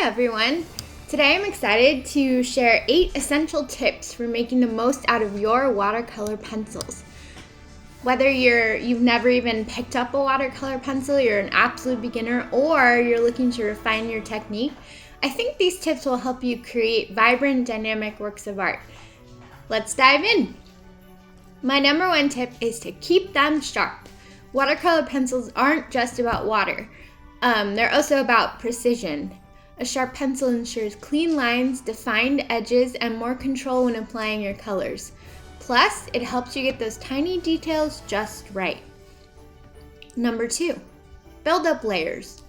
Hi everyone! Today I'm excited to share 8 essential tips for making the most out of your watercolor pencils. Whether you've never even picked up a watercolor pencil, you're an absolute beginner, or you're looking to refine your technique, I think these tips will help you create vibrant, dynamic works of art. Let's dive in! My number 1 tip is to keep them sharp. Watercolor pencils aren't just about water. They're also about precision. A sharp pencil ensures clean lines, defined edges, and more control when applying your colors. Plus, it helps you get those tiny details just right. Number 2, build up layers.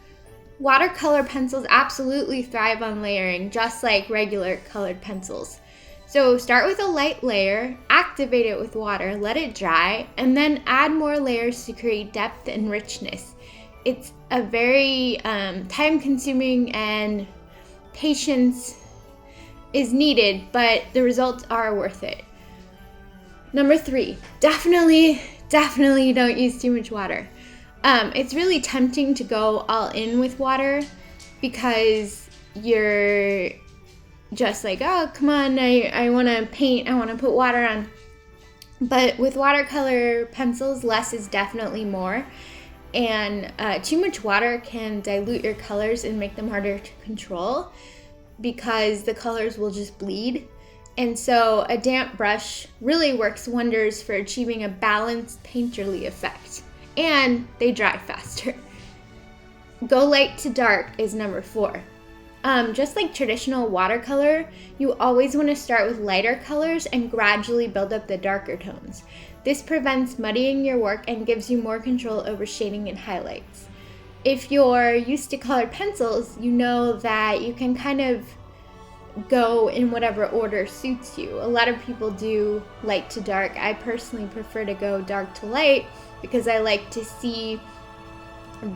Watercolor pencils absolutely thrive on layering, just like regular colored pencils. So start with a light layer, activate it with water, let it dry, and then add more layers to create depth and richness. It's a very time-consuming and patience is needed, but the results are worth it. Number 3, definitely don't use too much water. It's really tempting to go all in with water because you're just like, oh, come on, I want to paint, I want to put water on. But with watercolor pencils, less is definitely more. And too much water can dilute your colors and make them harder to control because the colors will just bleed. And so a damp brush really works wonders for achieving a balanced painterly effect. And they dry faster. Go light to dark is number 4. Just like traditional watercolor, you always want to start with lighter colors and gradually build up the darker tones. This prevents muddying your work and gives you more control over shading and highlights. If you're used to colored pencils, you know that you can kind of go in whatever order suits you. A lot of people do light to dark. I personally prefer to go dark to light because I like to see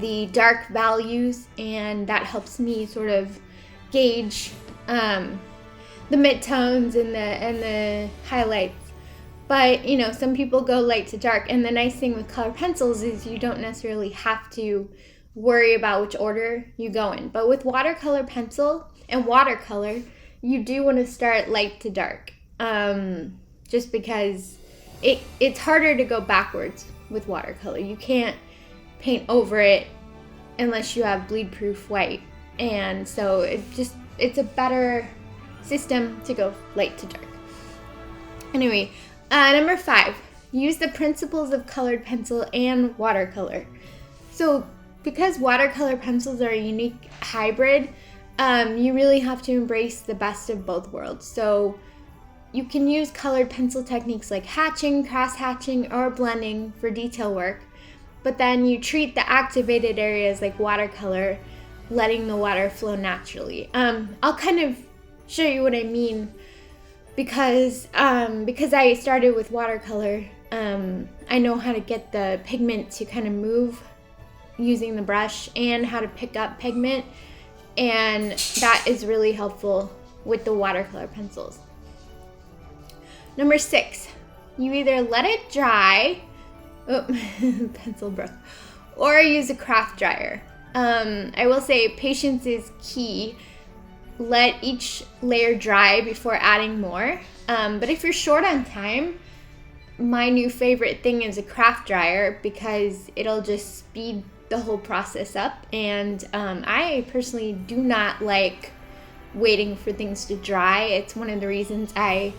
the dark values, and that helps me sort of gauge the midtones and the highlights. But, some people go light to dark, and the nice thing with colored pencils is you don't necessarily have to worry about which order you go in. But with watercolor pencil and watercolor, you do want to start light to dark, just because it's harder to go backwards with watercolor. You can't paint over it unless you have bleed-proof white, and so it's a better system to go light to dark. Anyway, number 5, use the principles of colored pencil and watercolor. So because watercolor pencils are a unique hybrid, you really have to embrace the best of both worlds. So you can use colored pencil techniques like hatching, cross-hatching, or blending for detail work, but then you treat the activated areas like watercolor, letting the water flow naturally. I'll kind of show you what I mean because I started with watercolor. I know how to get the pigment to kind of move using the brush and how to pick up pigment, and that is really helpful with the watercolor pencils. Number 6, you either let it dry, pencil broke, or use a craft dryer. I will say patience is key. Let each layer dry before adding more. But if you're short on time, my new favorite thing is a craft dryer because it'll just speed the whole process up. And I personally do not like waiting for things to dry. It's one of the reasons I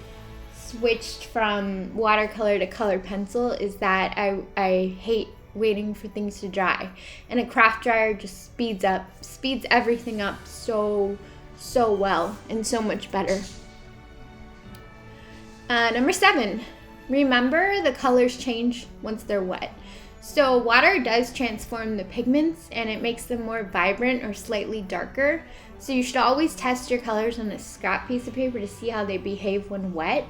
switched from watercolor to colored pencil, is that I hate waiting for things to dry. And a craft dryer just speeds everything up so well and so much better. Number 7, remember the colors change once they're wet. So water does transform the pigments and it makes them more vibrant or slightly darker. So you should always test your colors on a scrap piece of paper to see how they behave when wet.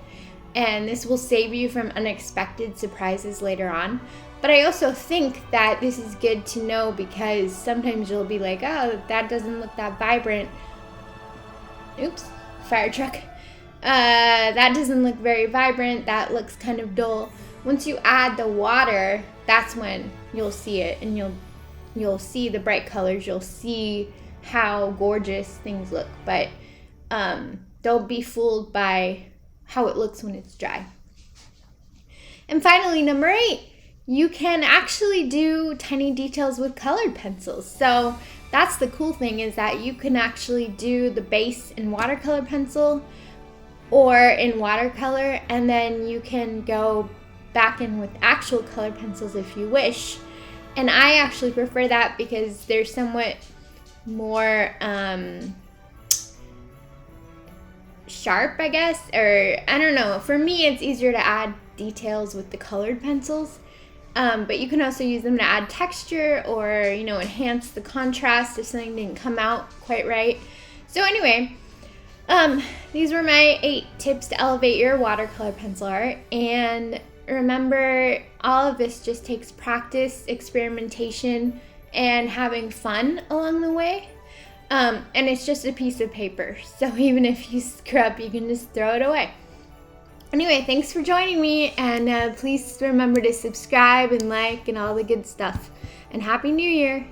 And this will save you from unexpected surprises later on. But I also think that this is good to know because sometimes you'll be like, oh, that doesn't look that vibrant. Oops, fire truck. That doesn't look very vibrant. That looks kind of dull. Once you add the water, that's when you'll see it, and you'll see the bright colors. You'll see how gorgeous things look, but don't be fooled by how it looks when it's dry. And finally, number 8, you can actually do tiny details with colored pencils. So that's the cool thing, is that you can actually do the base in watercolor pencil or in watercolor, and then you can go back in with actual colored pencils if you wish. And I actually prefer that because they're somewhat more sharp, I guess, or I don't know. For me, it's easier to add details with the colored pencils, but you can also use them to add texture or, you know, enhance the contrast if something didn't come out quite right. So anyway, these were my 8 tips to elevate your watercolor pencil art. And remember, all of this just takes practice, experimentation, and having fun along the way. And it's just a piece of paper, so even if you screw up, you can just throw it away. Anyway, thanks for joining me, and please remember to subscribe and like and all the good stuff. And Happy New Year!